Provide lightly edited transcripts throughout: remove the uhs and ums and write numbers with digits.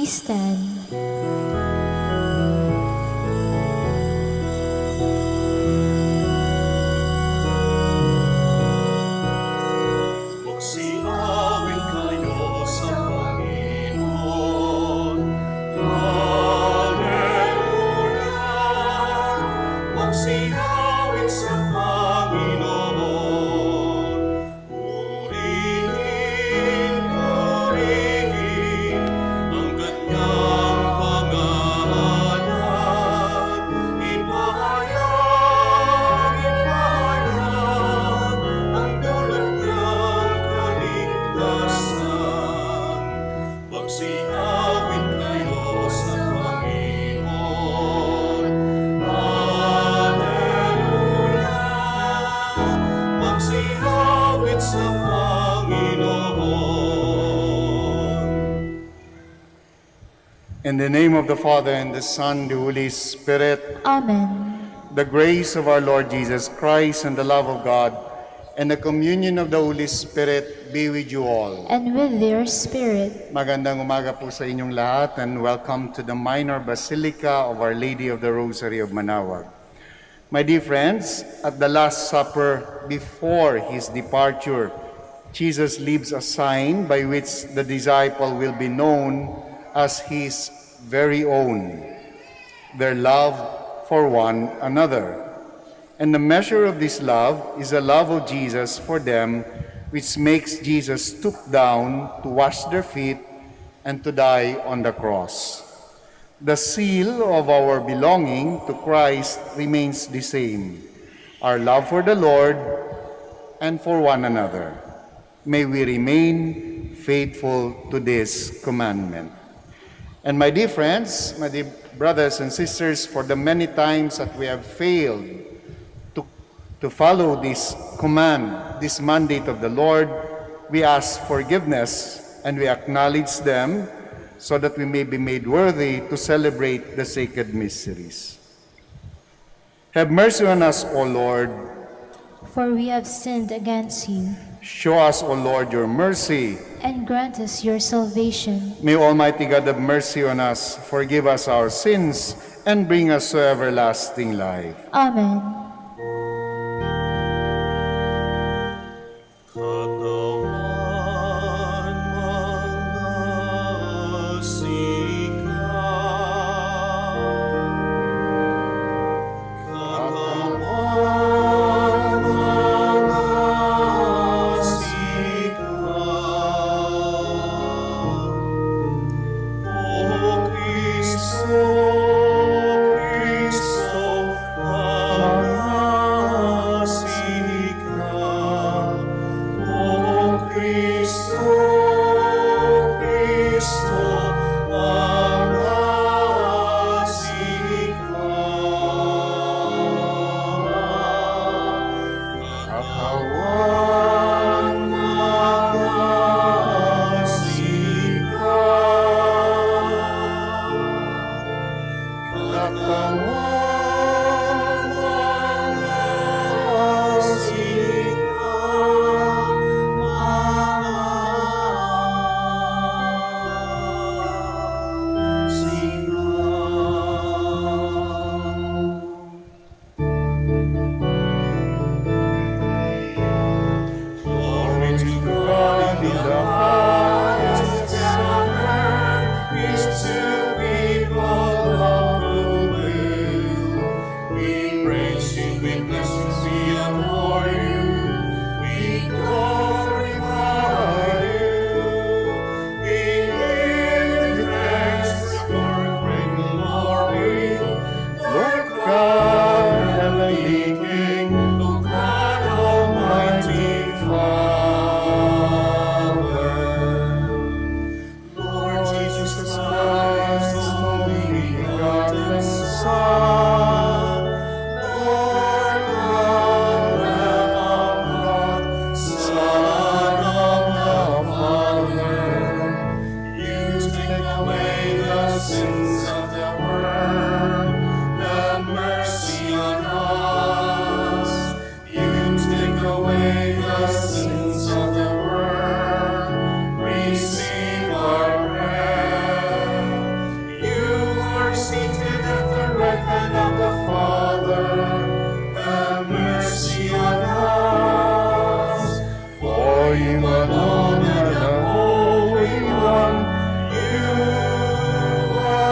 Please stand. Magsiawit kayo sa Panginoon. Hallelujah! Magsiawit sa Panginoon. Purihin, purihin ang kanyang pangalan. Ipahayag, ipahayag ang dulot niyang kaligtasan. Magsiawit kayo sa Panginoon. Hallelujah! Magsiawit sa Panginoon. In the name of the Father, and the Son, and the Holy Spirit, Amen. the grace of our Lord Jesus Christ, and the love of God, and the communion of the Holy Spirit be with you all. And with your spirit. Magandang umaga po sa inyong lahat, and welcome to the Minor Basilica of Our Lady of the Rosary of Manaoag. My dear friends, at the Last Supper, before his departure, Jesus leaves a sign by which the disciple will be known as his very own, their love for one another. And the measure of this love is the love of Jesus for them, which makes Jesus stoop down to wash their feet and to die on the cross. The seal of our belonging to Christ remains the same, our love for the Lord and for one another. May we remain faithful to this commandment. And my dear friends, my dear brothers and sisters, for the many times that we have failed to follow this command, this mandate of the Lord, we ask forgiveness and we acknowledge them so that we may be made worthy to celebrate the sacred mysteries. Have mercy on us, O Lord. For we have sinned against you. Show us, O Lord, your mercy. And grant us your salvation. May Almighty God have mercy on us, forgive us our sins, and bring us to everlasting life. Amen. Katawan mga sikat, katawan mga sikat. O Kristo, Kristo, mga sikat. O Kristo, Kristo, mga sikat. Katawan mga sikat. Katawan mga sikat. Glory to God in the highest, and peace to people of good will. and of the Father, have mercy on us. For you alone are the Holy One, you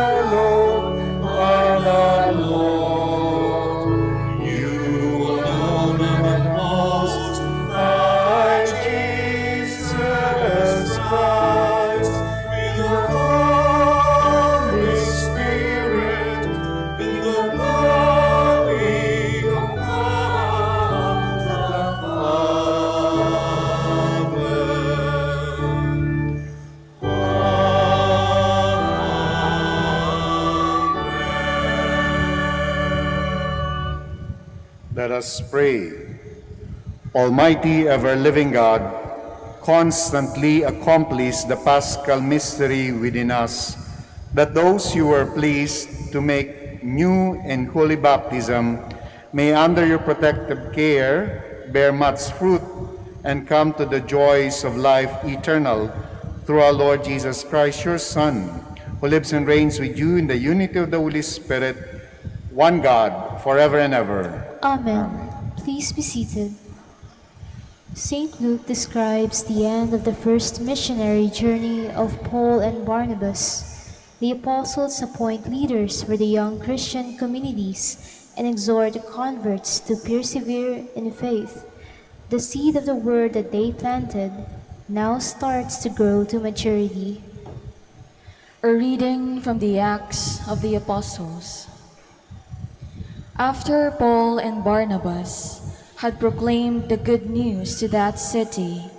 alone are the Lord. You alone are the Most High Jesus Christ, with the Holy Spirit, with the glory of God the Father. Let us pray. Almighty, ever-living God, constantly accomplish the Paschal mystery within us, that those you were pleased to make new and holy baptism may under your protective care bear much fruit and come to the joys of life eternal through our Lord Jesus Christ, your Son, who lives and reigns with you in the unity of the Holy Spirit, one God, forever and ever. Amen. Please be seated. St. Luke describes the end of the first missionary journey of Paul and Barnabas. The apostles appoint leaders for the young Christian communities and exhort the converts to persevere in faith. The seed of the word that they planted now starts to grow to maturity. A reading from the Acts of the Apostles. After Paul and Barnabas had proclaimed the good news to that city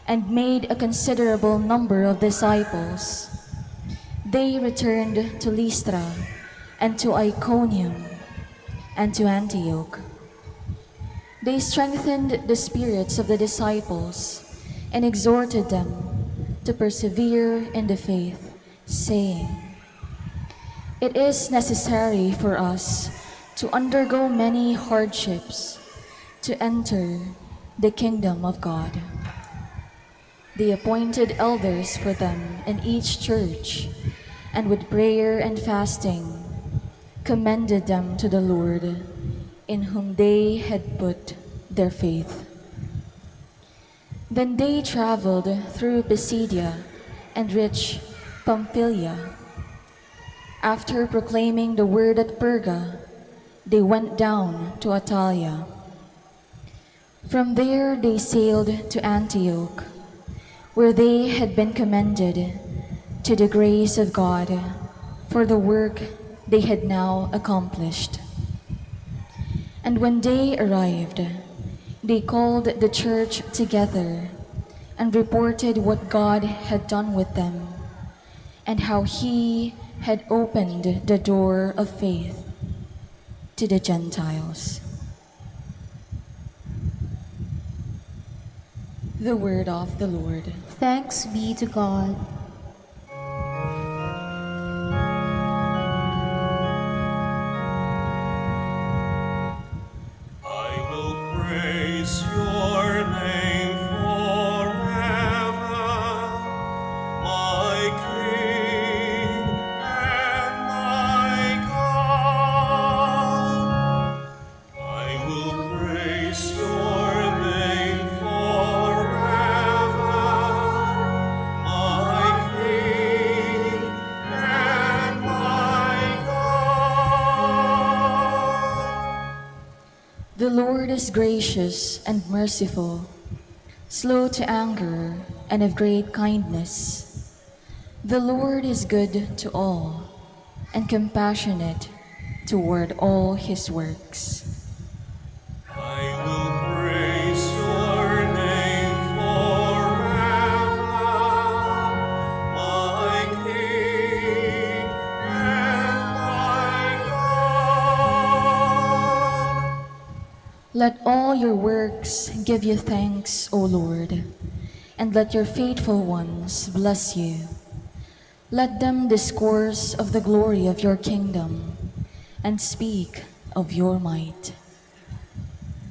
and made a considerable number of disciples, they returned to Lystra and to Iconium and to Antioch. They strengthened the spirits of the disciples and exhorted them to persevere in the faith, saying, "It is necessary for us to undergo many hardships to enter the kingdom of God." They appointed elders for them in each church, and with prayer and fasting commended them to the Lord, in whom they had put their faith. Then they traveled through Pisidia and reached Pamphylia. After proclaiming the word at Perga, they went down to Attalia. From there they sailed to Antioch, where they had been commended to the grace of God for the work they had now accomplished. And when they arrived, they called the church together and reported what God had done with them and how He had opened the door of faith to the Gentiles. The word of the Lord. Thanks be to God. I will praise your name forever, my King and my God. I will praise your name forever, my King and my God. The Lord is gracious and merciful, slow to anger, and of great kindness. The Lord is good to all, and compassionate toward all His works. I will praise your name forever, my King and my God. Let all your works give you thanks, O Lord, and let your faithful ones bless you. Let them discourse of the glory of your kingdom and speak of your might.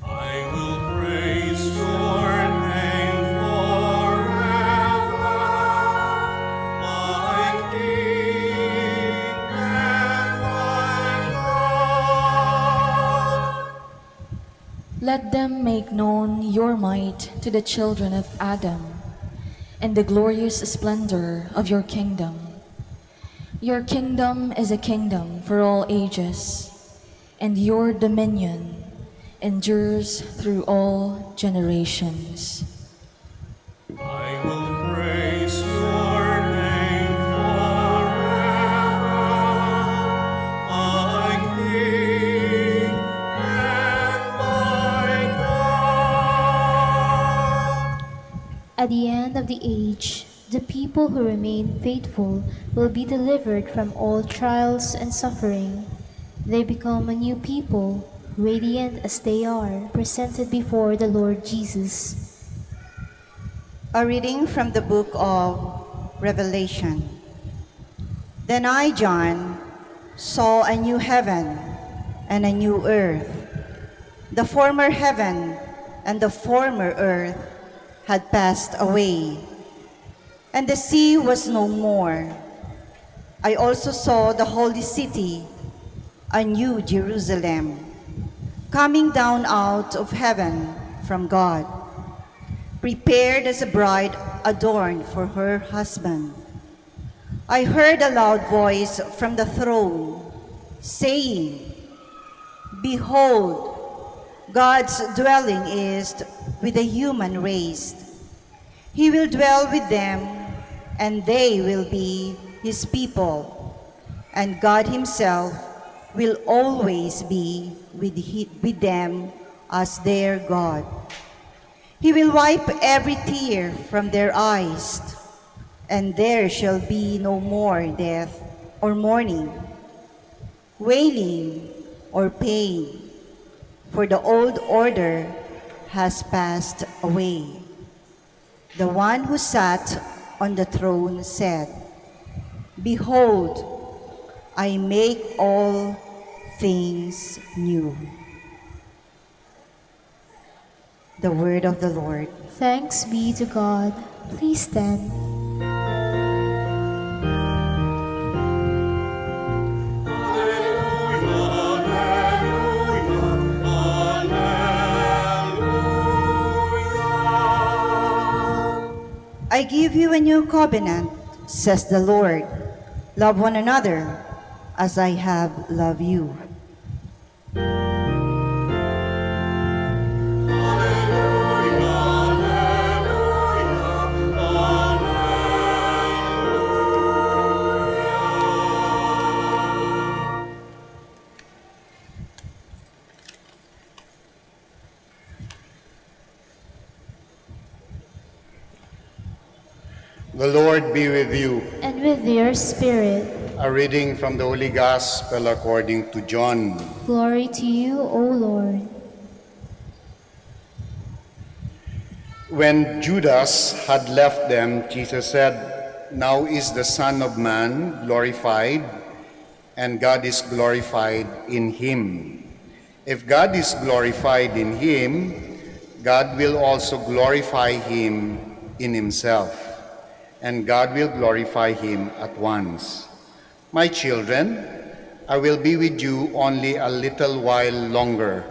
I will praise your name forever, my King and my God. Let them make known your might to the children of Adam, and the glorious splendor of your kingdom. Your kingdom is a kingdom for all ages, and your dominion endures through all generations. I will praise your name forever, my King and my God. At the end of the age, the people who remain faithful will be delivered from all trials and suffering. They become a new people, radiant as they are, presented before the Lord Jesus. A reading from the book of Revelation. Then I, John, saw a new heaven and a new earth. The former heaven and the former earth had passed away, and the sea was no more. I also saw the holy city, a new Jerusalem, coming down out of heaven from God, prepared as a bride adorned for her husband. I heard a loud voice from the throne saying, "Behold, God's dwelling is with the human race. He will dwell with them, and they will be his people, and God himself will always be with them as their God. He will wipe every tear from their eyes, and there shall be no more death or mourning, wailing or pain, for the old order has passed away." The one who sat on the throne said, "Behold, I make all things new." The word of the Lord. Thanks be to God. Please stand. I give you a new covenant, says the Lord. Love one another as I have loved you. The Lord be with you. And with your spirit, A reading from the Holy Gospel according to John. glory to you, O Lord. When Judas had left them, Jesus said, "Now is the Son of Man glorified, and God is glorified in him. If God is glorified in him, God will also glorify him in himself, and God will glorify him at once. My children, I will be with you only a little while longer.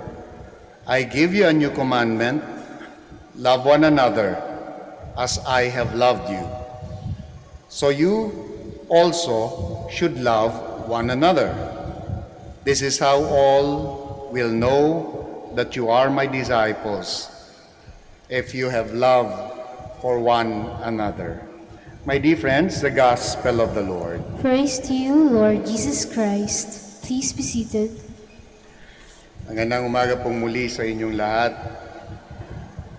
I give you a new commandment: love one another as I have loved you. So you also should love one another. This is how all will know that you are my disciples, if you have love for one another." My dear friends, the Gospel of the Lord. Praise to you, Lord Jesus Christ. Please be seated. Magandang umaga pong muli sa inyong lahat.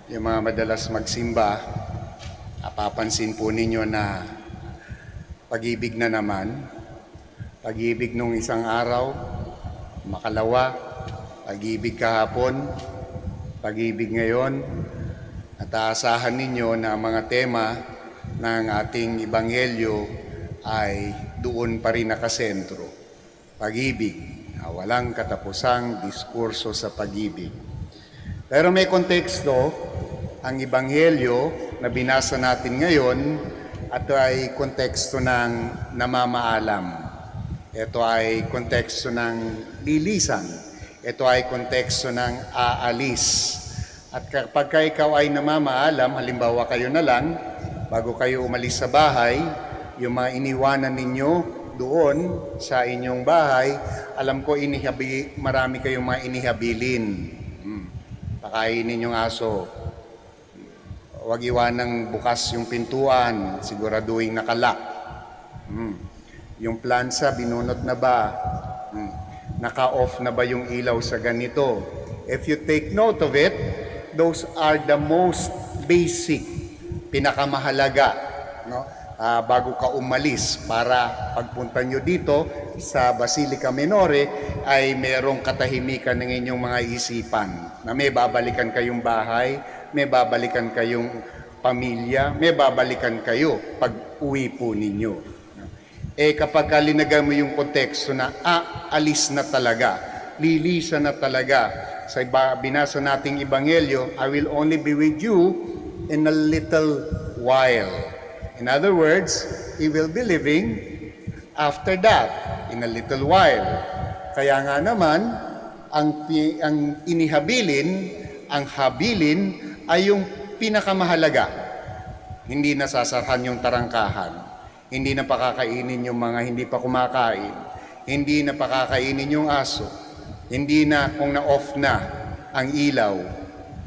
Yung mga madalas magsimba, napapansin po ninyo na pag-ibig na naman. Pag-ibig nung isang araw, makalawa, pag-ibig kahapon, pag-ibig ngayon. At aasahan ninyo na mga tema ng ating Ebanghelyo ay doon pa rin nakasentro. Pag-ibig, walang katapusang diskurso sa pag-ibig. Pero may konteksto, ang Ebanghelyo na binasa natin ngayon, at ay konteksto ng namamaalam. Ito ay konteksto ng lilisan. Ito ay konteksto ng aalis. At kapag ikaw ay namamaalam, halimbawa kayo na lang, bago kayo umalis sa bahay, yung mga iniwanan ninyo doon sa inyong bahay, alam ko marami kayong mga inihabilin. Pakainin yung aso. Huwag iwanang bukas yung pintuan, siguraduhin nakalak. Yung plansa, binunot na ba? Naka-off na ba yung ilaw sa ganito? If you take note of it, those are the most basic, pinakamahalaga, no? Bago ka umalis para pagpunta nyo dito sa Basilica Minore ay merong katahimikan ng inyong mga isipan na may babalikan kayong bahay, may babalikan kayong pamilya, may babalikan kayo pag uwi po ninyo. Kapag linagay mo yung konteksto na alis na talaga, lilisan na talaga, sa binasa nating Ebanghelyo, I will only be with you in a little while. In other words, He will be living after that, in a little while. Kaya nga naman, ang inihabilin, ang habilin ay yung pinakamahalaga. Hindi nasasarhan yung tarangkahan. Hindi na pakakainin yung mga hindi pa kumakain. Hindi na pakakainin yung aso. Hindi na kung na-off na ang ilaw.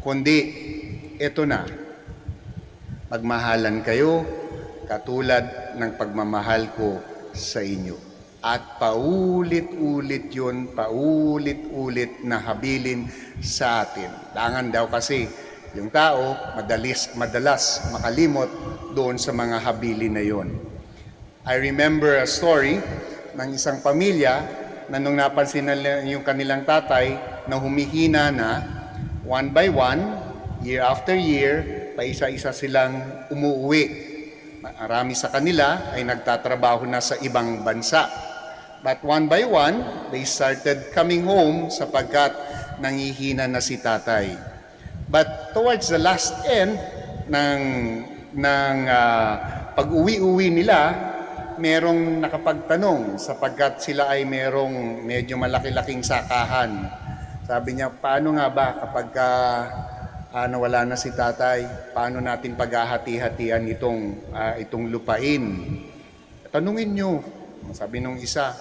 Kundi, ito na. Magmahalan kayo katulad ng pagmamahal ko sa inyo. At paulit-ulit yun, paulit-ulit na habilin sa atin. Dangan daw kasi yung tao madalas makalimot doon sa mga habilin na yon. I remember a story ng isang pamilya na nung napansin na yung kanilang tatay na humihina na, one by one, year after year, paisa-isa silang umuwi. Marami sa kanila ay nagtatrabaho na sa ibang bansa. But one by one, they started coming home sapagkat nangihina na si tatay. But towards the last end ng pag-uwi-uwi nila, merong nakapagtanong sapagkat sila ay merong medyo malaki-laking sakahan. Sabi niya, paano nga ba kapag wala na si tatay, paano natin paghahati-hatian itong lupain? Tanungin nyo. Sabi nung isa,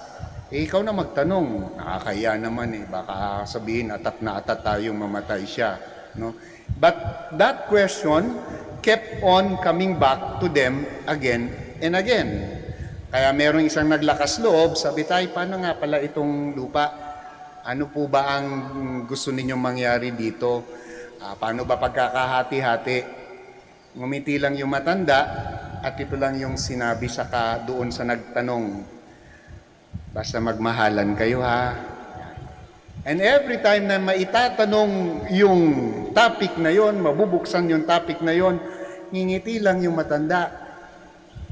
ikaw na magtanong. Nakakaya naman baka sabihin atat na atat tayong mamatay siya. No? But that question kept on coming back to them again and again. Kaya merong isang naglakas loob, sabi tayo, paano nga pala itong lupa? Ano po ba ang gusto ninyong mangyari dito? Paano ba pagkakahati-hati? Ngumiti lang yung matanda at ito lang yung sinabi doon sa nagtanong. Basta magmahalan kayo ha. And every time na maitatanong yung topic na yon, mabubuksan yung topic na yon, ngingiti lang yung matanda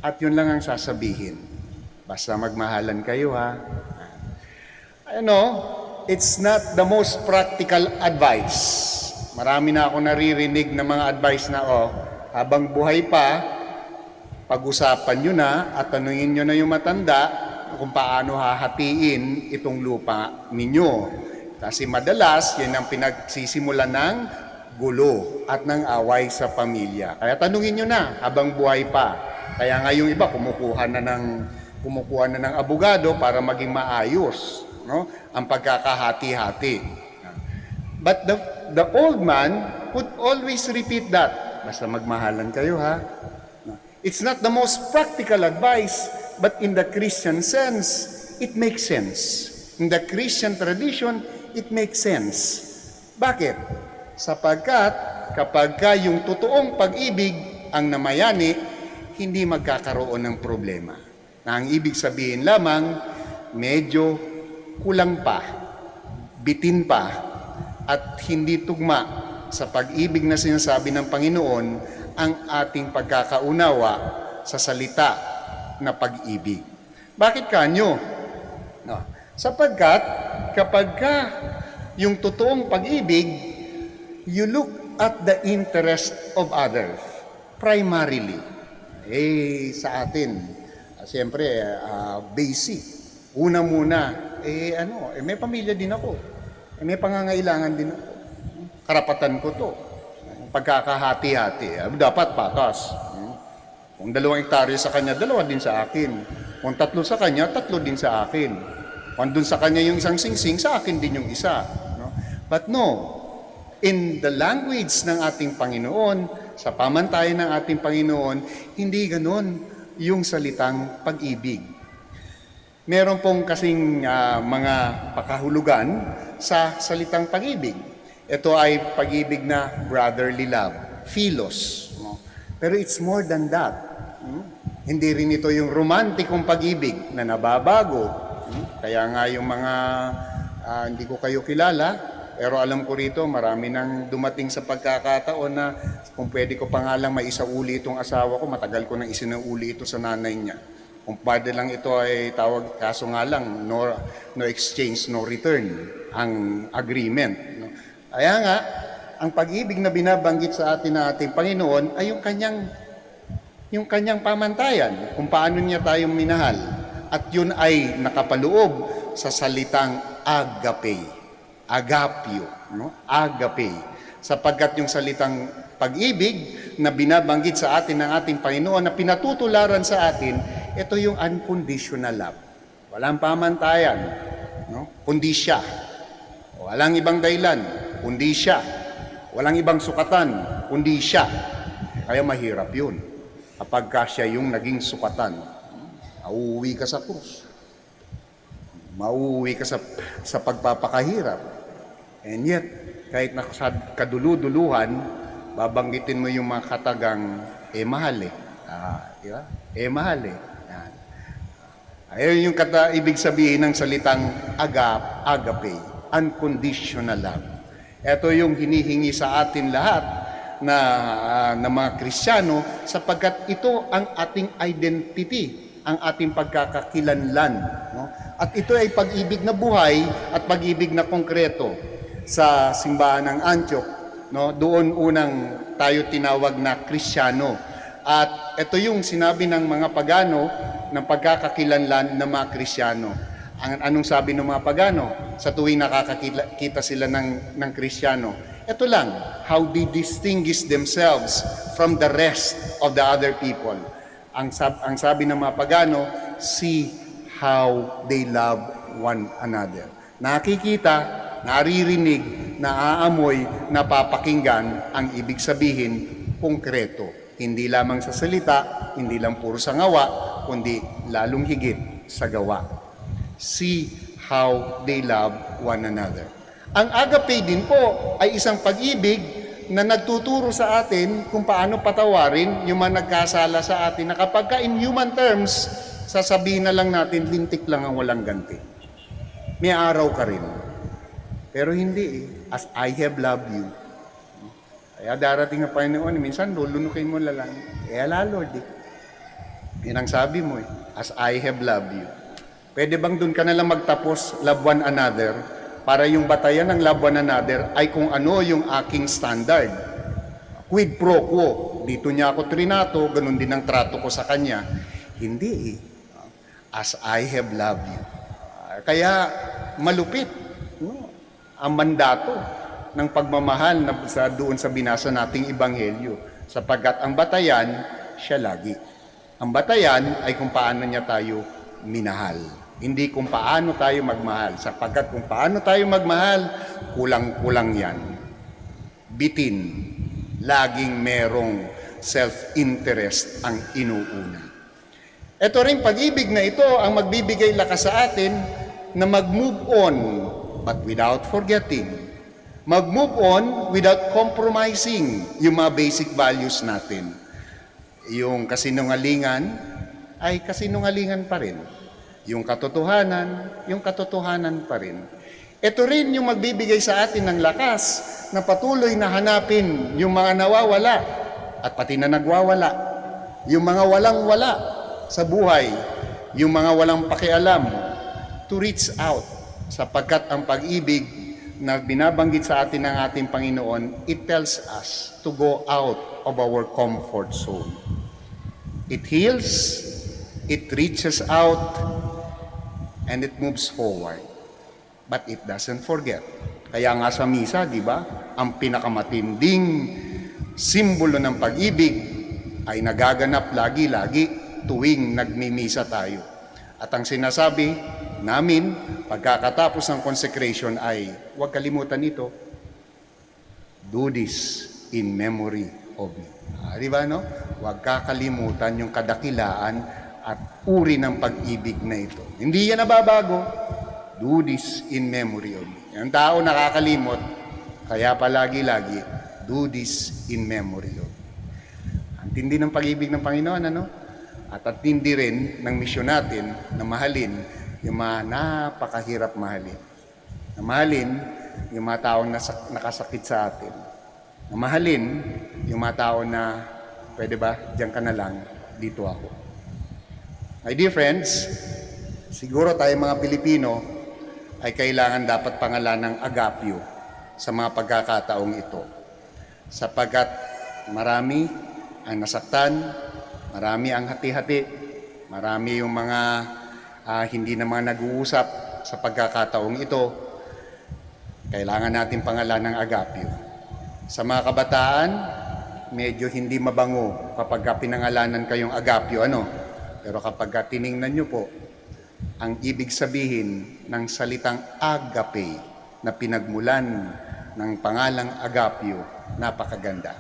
at yun lang ang sasabihin. Basta magmahalan kayo ha. It's not the most practical advice. Marami na ako naririnig na mga advice na, habang buhay pa, pag-usapan nyo na at tanungin nyo na yung matanda kung paano hahatiin itong lupa ninyo. Kasi madalas, yan ang pinagsisimulan ng gulo at ng away sa pamilya. Kaya tanungin nyo na habang buhay pa. Kaya nga yung iba, kumukuha na ng abogado para maging maayos, no? Ang pagkakahati-hati. But the old man would always repeat that. Basta magmahalan kayo ha. It's not the most practical advice, but in the Christian sense, it makes sense. In the Christian tradition, it makes sense. Bakit? Sapagkat kapag yung totoong pag-ibig ang namayani, hindi magkakaroon ng problema. Na ang ibig sabihin lamang, medyo kulang pa, bitin pa, at hindi tugma sa pag-ibig na sinasabi ng Panginoon ang ating pagkakaunawa sa salita na pag-ibig. Bakit kanyo? No. Sapagkat kapag yung totoong pag-ibig, you look at the interest of others primarily. Sa atin, siyempre, basic. Una muna, may pamilya din ako. May pangangailangan din ako. Karapatan ko to. Pagkakahati-hati, dapat patas. Kung 2 hektarya sa kanya, 2 din sa akin. Kung 3 sa kanya, 3 din sa akin. Kung dun sa kanya yung isang singsing, sa akin din yung isa. No? But no, in the language ng ating Panginoon, sa pamantayan ng ating Panginoon, hindi ganon yung salitang pag-ibig. Meron pong kasing mga pakahulugan sa salitang pag-ibig. Ito ay pag-ibig na brotherly love, philos. No? Pero it's more than that. Hindi rin ito yung romantikong pag-ibig na nababago. Kaya nga yung mga hindi ko kayo kilala, pero alam ko rito marami nang dumating sa pagkakataon na kung pwede ko pa nga lang maisauli itong asawa ko, matagal ko nang isinauli ito sa nanay niya. Kung pwede lang ito ay tawag, kaso nga lang, no exchange, no return ang agreement. No? Kaya nga, ang pag-ibig na binabanggit sa atin na ating Panginoon ay yung kanyang pamantayan, kung paano niya tayong minahal. At yun ay nakapaloob sa salitang agape, agapio, no? Agape. Sapagkat yung salitang pag-ibig na binabanggit sa atin ng ating Panginoon na pinatutularan sa atin, ito yung unconditional love. Walang pamantayan, no? Kundi siya. Walang ibang dahilan, kundi siya. Walang ibang sukatan, kundi siya. Kaya mahirap yun. Kapag siya yung naging sukatan, mauuwi ka sa krus. Mauuwi ka sa pagpapakahirap. And yet, kahit na sa kaduluduluhan, babanggitin mo yung mga katagang, mahal eh. Diba? Mahal eh. Yan. Ayun yung ibig sabihin ng salitang agape, unconditional love. Ito yung hinihingi sa atin lahat na mga Kristiyano sapagkat ito ang ating identity, ang ating pagkakakilanlan. No? At ito ay pag-ibig na buhay at pag-ibig na konkreto sa simbahan ng Antioch. No? Doon unang tayo tinawag na Kristiyano. At ito yung sinabi ng mga pagano ng pagkakakilanlan ng mga Kristiyano. Anong sabi ng mga pagano sa tuwing nakakakita sila ng Kristiyano? Ito lang, how they distinguish themselves from the rest of the other people. Ang sabi ng mga pagano, see how they love one another. Nakikita, naririnig, naaamoy, napapakinggan ang ibig sabihin konkreto. Hindi lamang sa salita, hindi lang puro sa ngawa, kundi lalong higit sa gawa. See how they love one another. Ang agape din po ay isang pag-ibig na nagtuturo sa atin kung paano patawarin yung mga nagkasala sa atin na kapag ka in human terms, sasabihin na lang natin, lintik lang ang walang ganti. May araw ka rin. Pero hindi as I have loved you. Kaya darating ang Panginoon, minsan lulunukin mo lang. Ala Lord Yan ang sabi mo as I have loved you. Pwede bang doon ka nalang magtapos, love one another, para yung batayan ng love one another ay kung ano yung aking standard. Quid pro quo. Dito niya ako trinato, ganun din ang trato ko sa kanya. Hindi as I have loved you. Kaya malupit ang mandato ng pagmamahal na doon sa binasa nating Ebanghelyo. Sapagkat ang batayan, siya lagi. Ang batayan ay kung paano niya tayo minahal. Hindi kung paano tayo magmahal. Sapagkat kung paano tayo magmahal, kulang-kulang yan. Bitin. Laging merong self-interest ang inuuna. Ito rin pag-ibig na ito ang magbibigay lakas sa atin na mag-move on but without forgetting. Mag-move on without compromising yung mga basic values natin. Yung kasinungalingan ay kasinungalingan pa rin. Yung katotohanan pa rin. Ito rin yung magbibigay sa atin ng lakas na patuloy na hanapin yung mga nawawala at pati na nagwawala. Yung mga walang-wala sa buhay, yung mga walang pakialam, to reach out. Sapagkat ang pag-ibig na binabanggit sa atin ng ating Panginoon, it tells us to go out of our comfort zone. It heals, it reaches out, and it moves forward. But it doesn't forget Kaya nga sa misa, di ba, ang pinakamatinding simbolo ng pag-ibig ay nagaganap lagi-lagi tuwing nagmimisa tayo. At ang sinasabi namin pagkakatapos ng consecration ay, huwag kalimutan ito, do this in memory of me. Di ba, no? Huwag kakalimutan yung kadakilaan at uri ng pag-ibig na ito. Hindi yan nababago. Do this in memory of me. Yung tao nakakalimot, kaya palagi-lagi, do this in memory of me. Ang tindi ng pag-ibig ng Panginoon, ano? At tindi rin ng misyon natin na mahalin yung mga napakahirap mahalin. Na mahalin yung mga taong nakasakit sa atin. Na mahalin yung mga tao na, pwede ba, diyan ka na lang, dito ako. My dear friends, siguro tayo mga Pilipino ay kailangan dapat pangalan ng agapyo sa mga pagkakataong ito. Sapagkat marami ang nasaktan, marami ang hati-hati, marami yung mga hindi naman nag-uusap sa pagkakataong ito. Kailangan natin pangalan ng agapyo. Sa mga kabataan, medyo hindi mabango kapag pinangalanan kayong agapyo, ano? Pero kapag tiningnan nyo po, ang ibig sabihin ng salitang agape na pinagmulan ng pangalang agapyo, napakaganda.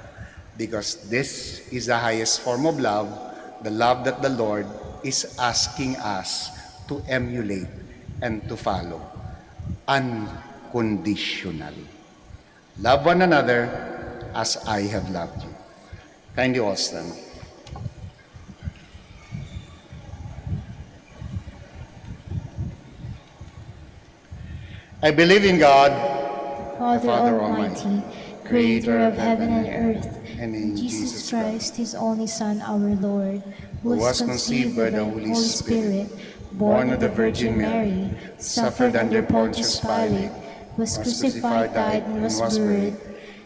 Because this is the highest form of love, the love that the Lord is asking us to emulate and to follow. Unconditionally. Love one another as I have loved you. Kindly all stand. I believe in God, Father Almighty, Creator of heaven and earth, and in Jesus Christ, His only Son, our Lord, who was conceived by the Holy Spirit, born of the Virgin Mary, suffered under Pontius Pilate, was crucified, died, and was buried.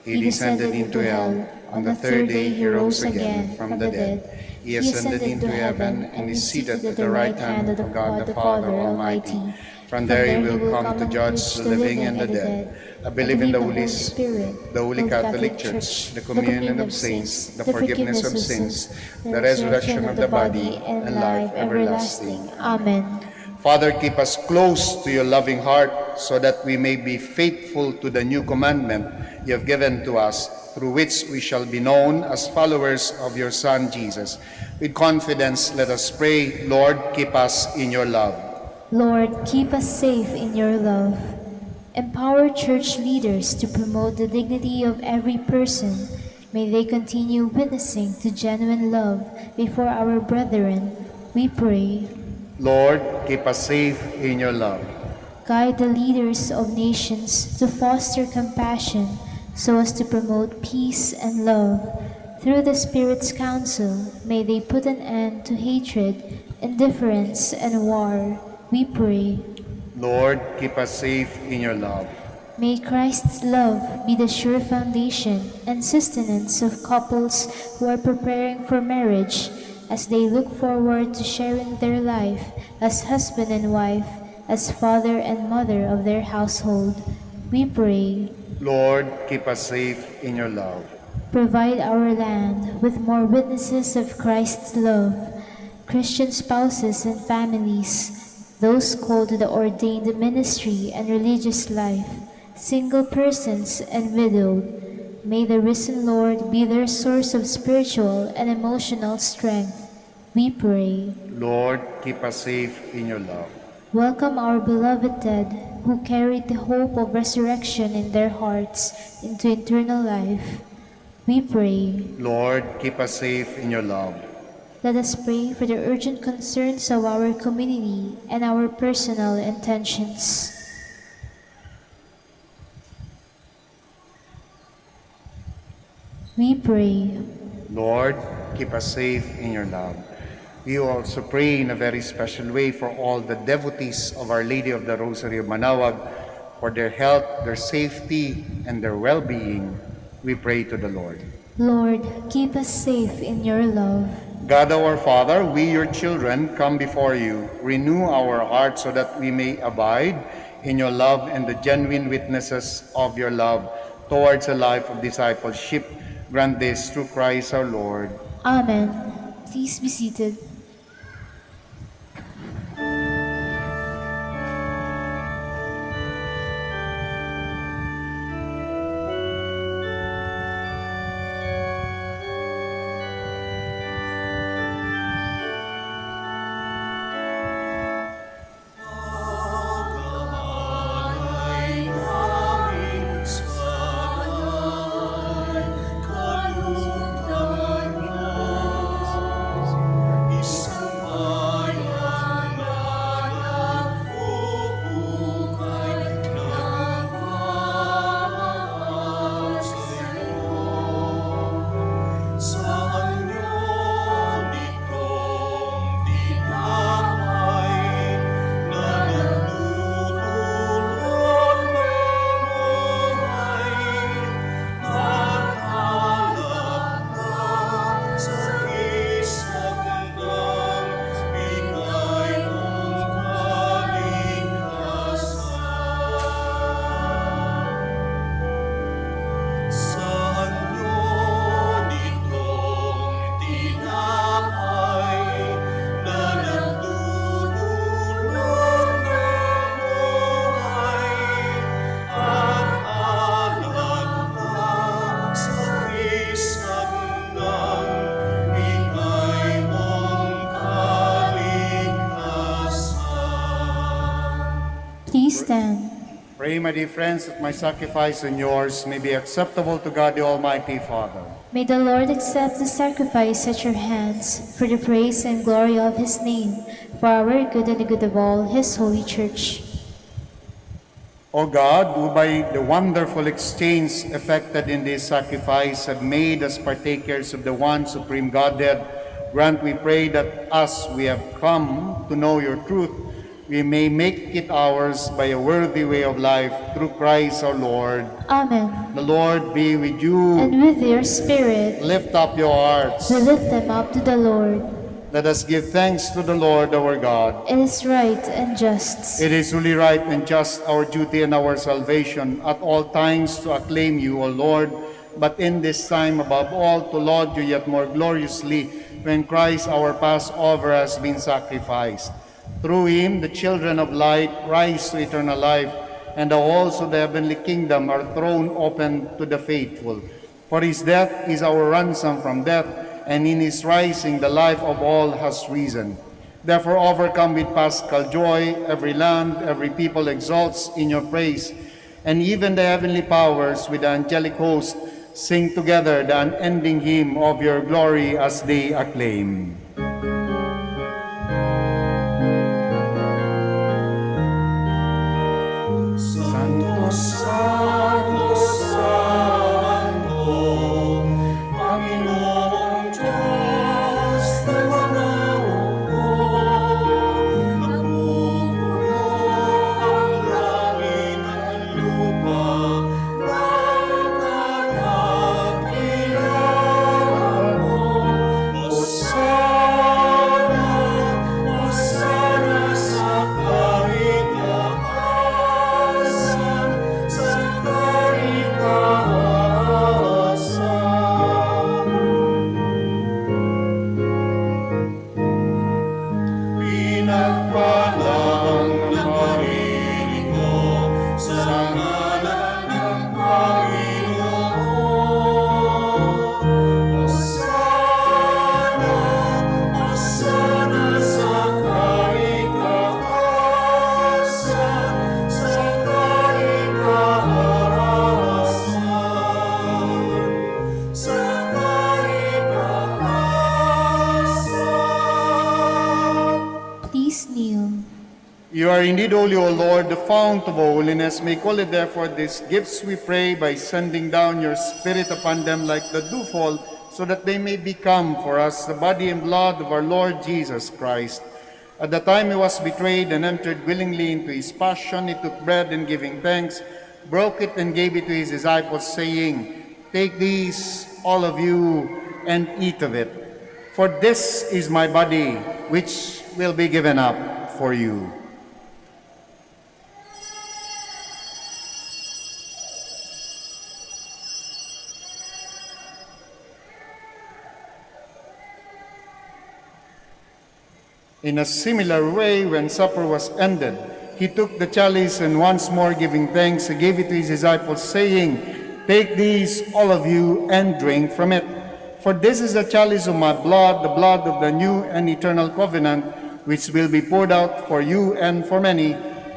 He descended into hell. On the third day He rose again from the dead. He ascended into heaven and is seated at the right hand of God the Father Almighty. From there He will come to judge the living and the dead. I believe in the Holy Spirit, the Holy Catholic Church, the communion of saints, the forgiveness of sins, the resurrection of the body, and life everlasting. Amen. Father, keep us close to your loving heart so that we may be faithful to the new commandment you have given to us, through which we shall be known as followers of your Son, Jesus. With confidence, let us pray, Lord, keep us in your love. Lord, keep us safe in your love. Empower church leaders to promote the dignity of every person. May they continue witnessing to genuine love before our brethren. We pray. Lord, keep us safe in your love. Guide the leaders of nations to foster compassion so as to promote peace and love. Through the Spirit's counsel, may they put an end to hatred, indifference, and war. We pray. Lord, keep us safe in your love. May Christ's love be the sure foundation and sustenance of couples who are preparing for marriage, as they look forward to sharing their life as husband and wife, as father and mother of their household. We pray. Lord, keep us safe in your love. Provide our land with more witnesses of Christ's love, Christian spouses and families, those called to the ordained ministry and religious life, single persons and widowed. May the risen Lord be their source of spiritual and emotional strength. We pray. Lord, keep us safe in your love. Welcome our beloved dead, who carried the hope of resurrection in their hearts into eternal life. We pray. Lord, keep us safe in your love. Let us pray for the urgent concerns of our community and our personal intentions. We pray. Lord, keep us safe in your love. We also pray in a very special way for all the devotees of Our Lady of the Rosary of Manaoag, for their health, their safety, and their well-being. We pray to the Lord. Lord, keep us safe in your love. God our Father, we your children come before you. Renew our hearts so that we may abide in your love and the genuine witnesses of your love towards a life of discipleship. Grant this through Christ our Lord. Amen. Please be seated. Please stand. Pray, my dear friends, that my sacrifice and yours may be acceptable to God the Almighty Father. May the Lord accept the sacrifice at your hands for the praise and glory of his name, for our good and the good of all his holy church. O God, who by the wonderful exchange effected in this sacrifice have made us partakers of the one supreme Godhead, grant, we pray, that as we have come to know your truth, we may make it ours by a worthy way of life through Christ our Lord. Amen. The Lord be with you. And with your spirit, Lift up your hearts. we lift them up to the Lord. Let us give thanks to the Lord our God. It is right and just. It is truly right and just, our duty and our salvation, at all times to acclaim you, O Lord, but in this time above all to laud you yet more gloriously when Christ our Passover has been sacrificed. Through him the children of light rise to eternal life, and the halls of the heavenly kingdom are thrown open to the faithful. For his death is our ransom from death, and in his rising the life of all has risen. Therefore, overcome with paschal joy, every land, every people exalts in your praise, and even the heavenly powers with the angelic host sing together the unending hymn of your glory as they acclaim. Santo, Santo, Santo, Panginoong Diyos na manaoag, napupuno ang langit at lupa, pagkakakilangan mo. Hosanna, Hosanna sa kaitaasan, sa kaitaasan. Pinagpalang na maririnig sa ngalan ng Panginoon. Hosanna, Hosanna sa kaitaasan, sa kaitaasan, sa kaitaasan. Please kneel. You are indeed holy, O Lord, the fount of all holiness. Make holy, therefore, these gifts, we pray, by sending down your Spirit upon them like the dewfall, so that they may become for us the body and blood of our Lord Jesus Christ. At the time he was betrayed and entered willingly into his passion, he took bread and giving thanks, broke it and gave it to his disciples, saying, "Take these, all of you, and eat of it. For this is my body, which will be given up for you." In a similar way, when supper was ended, he took the chalice and once more giving thanks, he gave it to his disciples, saying, "Take these, all of you, and drink from it. For this is the chalice of my blood, the blood of the new and eternal covenant, which will be poured out for you and for many,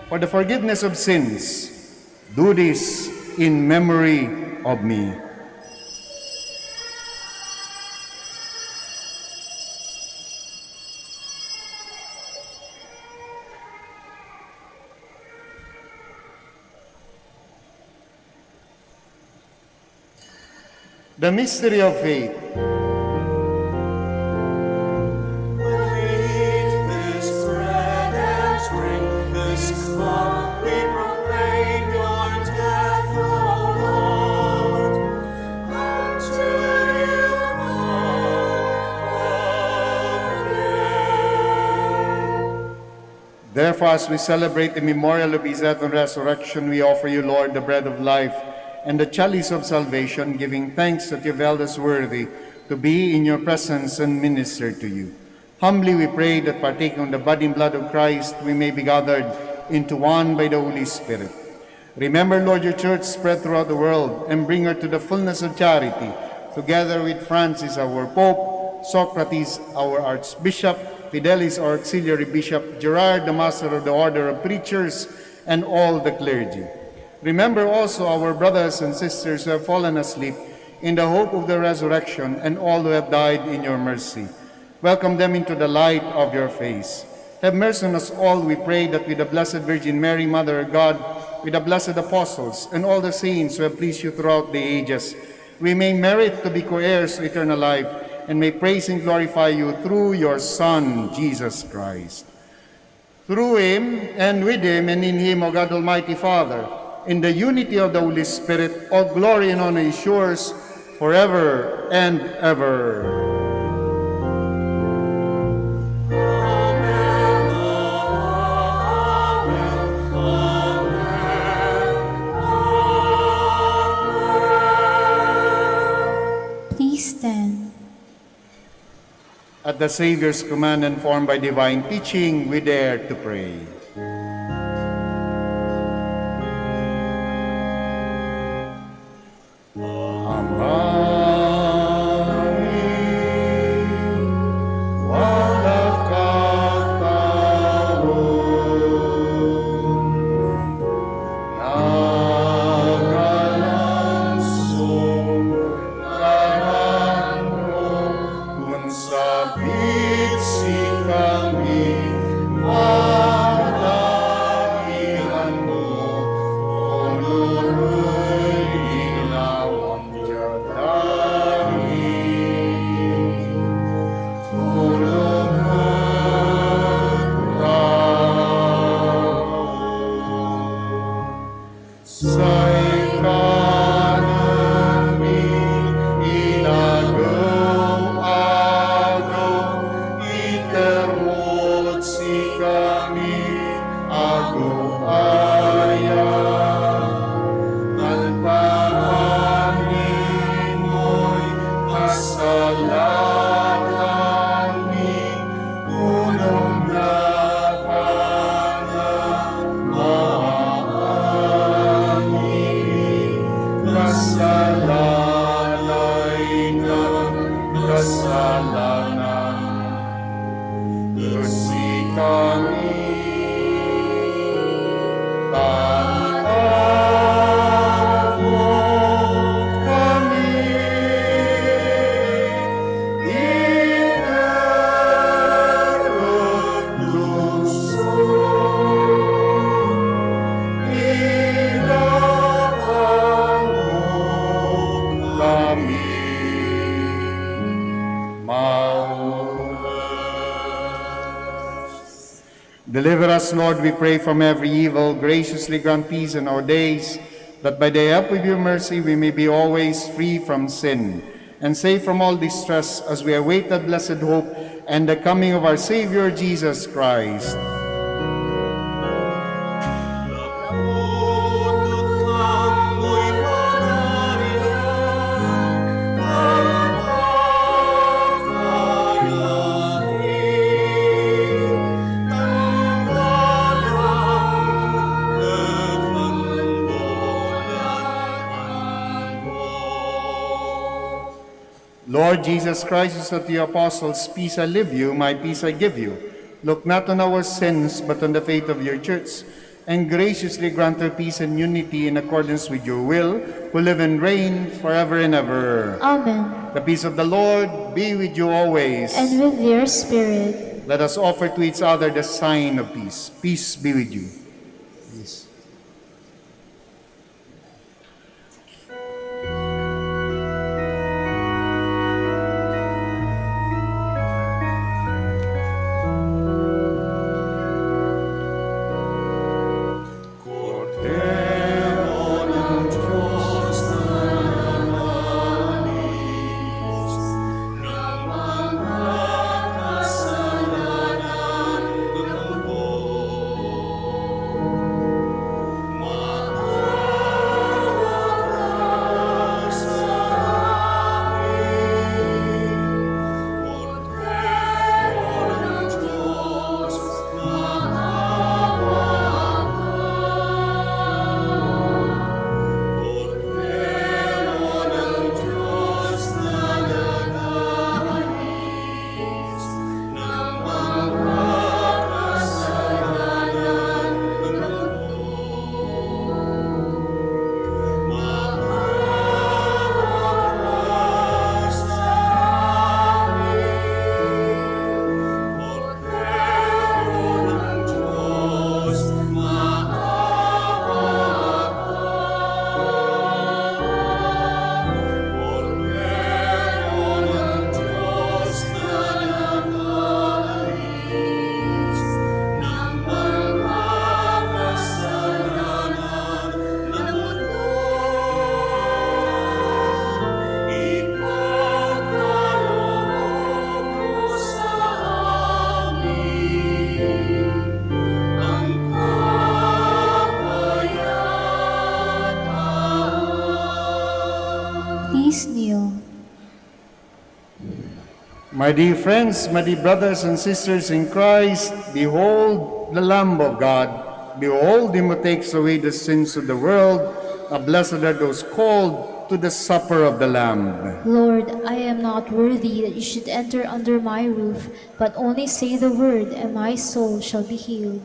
for the forgiveness of sins. Do this in memory of me." The mystery of faith. Eat this bread and drink this cup, we proclaim your death, O Lord, until you come again. Therefore, as we celebrate the memorial of his death and resurrection, we offer you, Lord, the bread of life and the chalice of salvation, giving thanks that you have held us worthy to be in your presence and minister to you. Humbly we pray that partaking of the body and blood of Christ, we may be gathered into one by the Holy Spirit. Remember, Lord, your church spread throughout the world, and bring her to the fullness of charity, together with Francis, our Pope, Socrates, our Archbishop, Fidelis, our Auxiliary Bishop, Gerard, the Master of the Order of Preachers, and all the clergy. Remember also our brothers and sisters who have fallen asleep in the hope of the resurrection, and all who have died in your mercy. Welcome them into the light of your face. Have mercy on us all, we pray, that with the Blessed Virgin Mary, Mother of God, with the blessed apostles, and all the saints who have pleased you throughout the ages, we may merit to be co-heirs to eternal life, and may praise and glorify you through your Son, Jesus Christ. Through him, and with him, and in him, O God Almighty Father, in the unity of the Holy Spirit, all glory and honor is yours forever and ever. Please stand. At the Savior's command and formed by divine teaching, we dare to pray. Deliver us, Lord, we pray, from every evil. Graciously grant peace in our days, that by the help of your mercy we may be always free from sin, and safe from all distress, as we await that blessed hope and the coming of our Savior, Jesus Christ. Lord Jesus Christ, who said to the apostles, "Peace I leave you, my peace I give you," look not on our sins, but on the faith of your church, and graciously grant her peace and unity in accordance with your will, who live and reign forever and ever. Amen. The peace of the Lord be with you always. And with your spirit. Let us offer to each other the sign of peace. Peace be with you. Peace. Please kneel. My dear friends, my dear brothers and sisters in Christ, behold the Lamb of God. Behold him who takes away the sins of the world. Blessed are those called to the supper of the Lamb. Lord, I am not worthy that you should enter under my roof, but only say the word, and my soul shall be healed.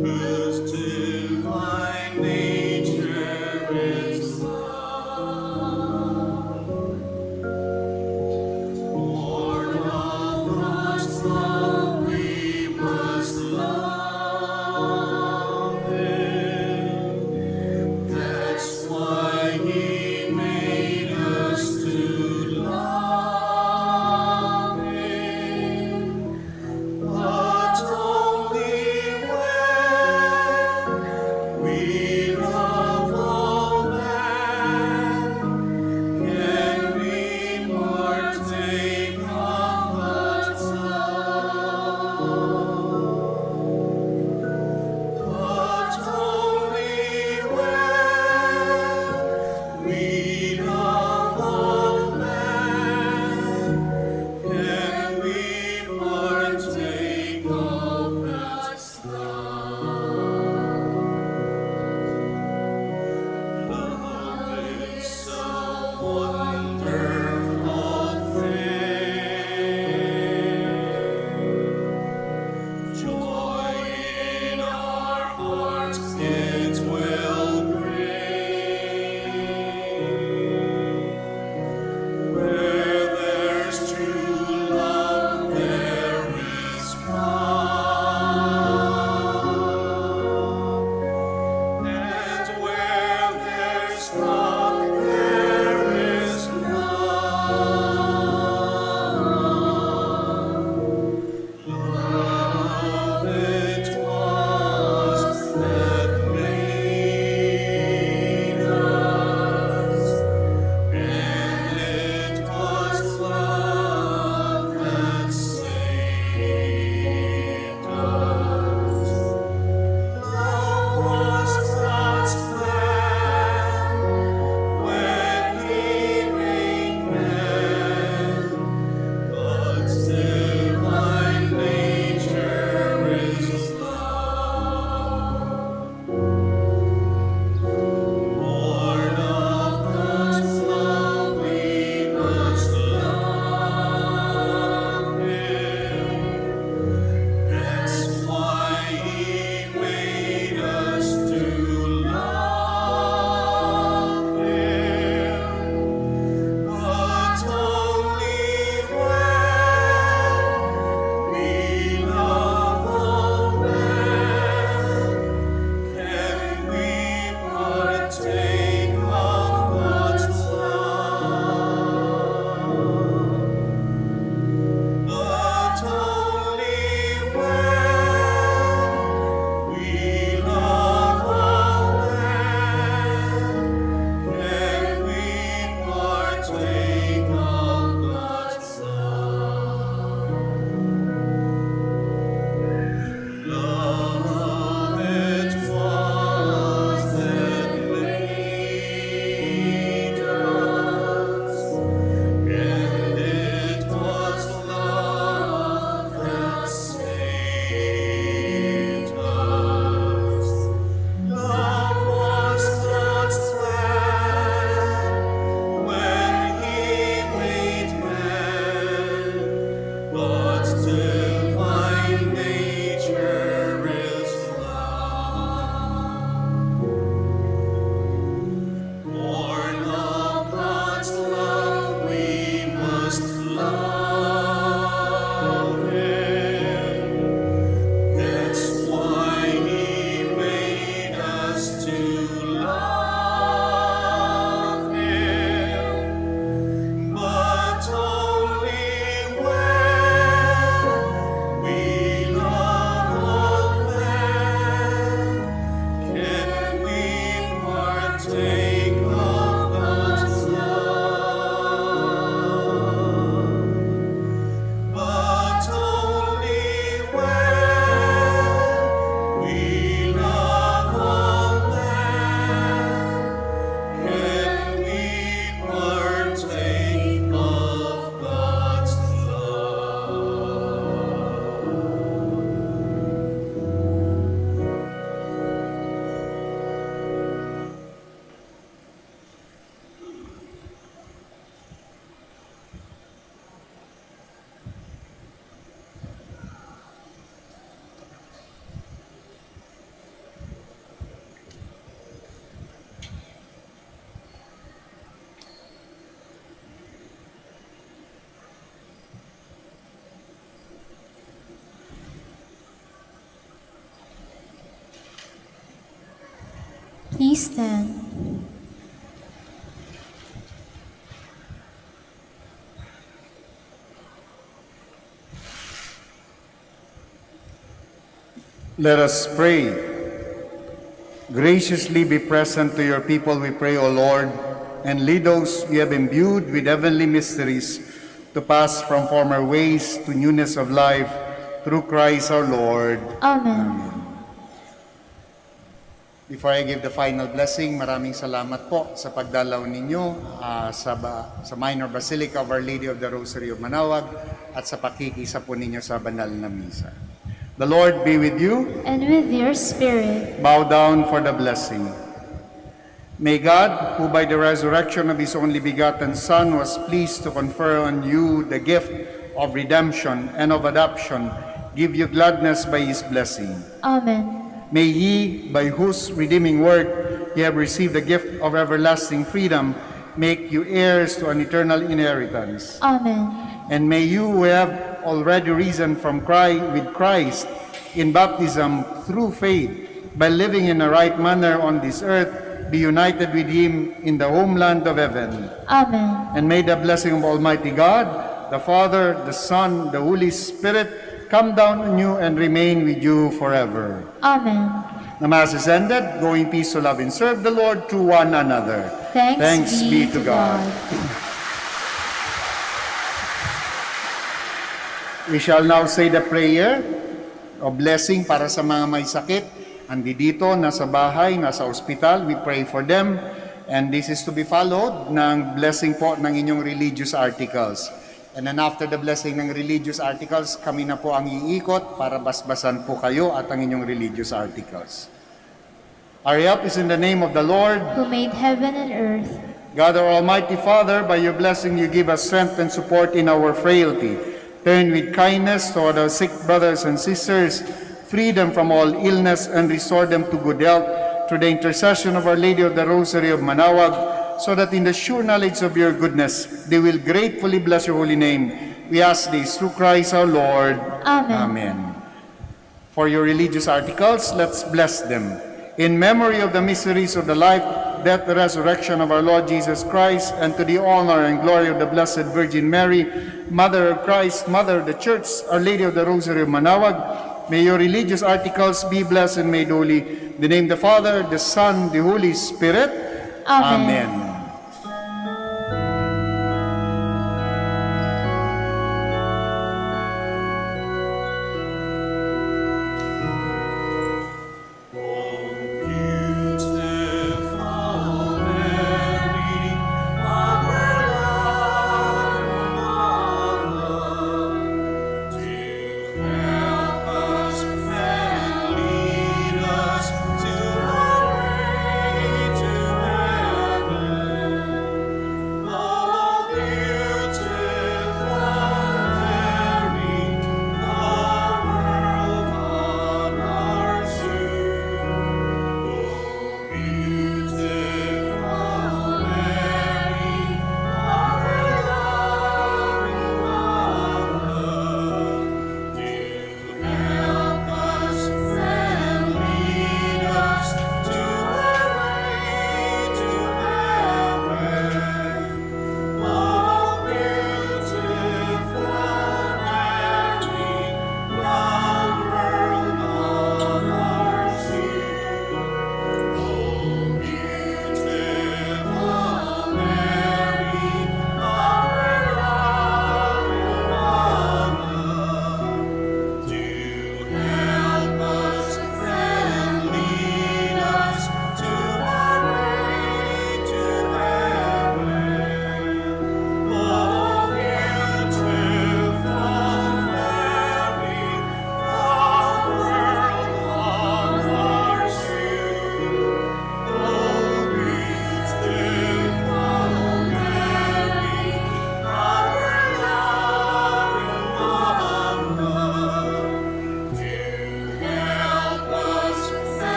Whose divine nature Please stand. Let us pray. Graciously be present to your people, we pray, O Lord, and lead those you have imbued with heavenly mysteries to pass from former ways to newness of life through Christ our Lord. Amen. Before I give the final blessing, maraming salamat po sa pagdalaw ninyo sa Minor Basilica of Our Lady of the Rosary of Manaoag at sa pakikisa po ninyo sa banal na misa. The Lord be with you. And with your spirit. Bow down for the blessing. May God, who by the resurrection of His only begotten Son was pleased to confer on you the gift of redemption and of adoption, give you gladness by His blessing. Amen. May He, by whose redeeming work you have received the gift of everlasting freedom, make you heirs to an eternal inheritance. Amen. And may you who have already risen with Christ in baptism through faith, by living in a right manner on this earth, be united with Him in the homeland of heaven. Amen. And may the blessing of Almighty God, the Father, the Son, the Holy Spirit, come down on you and remain with you forever. Amen. The Mass is ended. Go in peace to love and serve the Lord to one another. Thanks be to God. We shall now say the prayer of blessing para sa mga may sakit. Andi dito, nasa bahay, nasa ospital, we pray for them. And this is to be followed ng blessing po ng inyong religious articles. And then after the blessing ng religious articles, kami na po ang iikot para basbasan po kayo at ang inyong religious articles. Our help is in the name of the Lord, who made heaven and earth. God our Almighty Father, by your blessing you give us strength and support in our frailty. Turn with kindness toward our sick brothers and sisters, free them from all illness, and restore them to good health through the intercession of Our Lady of the Rosary of Manaoag, so that in the sure knowledge of your goodness, they will gratefully bless your holy name. We ask this through Christ our Lord. Amen. Amen. For your religious articles, let's bless them. In memory of the mysteries of the life, death, and resurrection of our Lord Jesus Christ, and to the honor and glory of the Blessed Virgin Mary, Mother of Christ, Mother of the Church, Our Lady of the Rosary of Manaoag, may your religious articles be blessed and made holy. In the name of the Father, the Son, the Holy Spirit. Amen. Amen.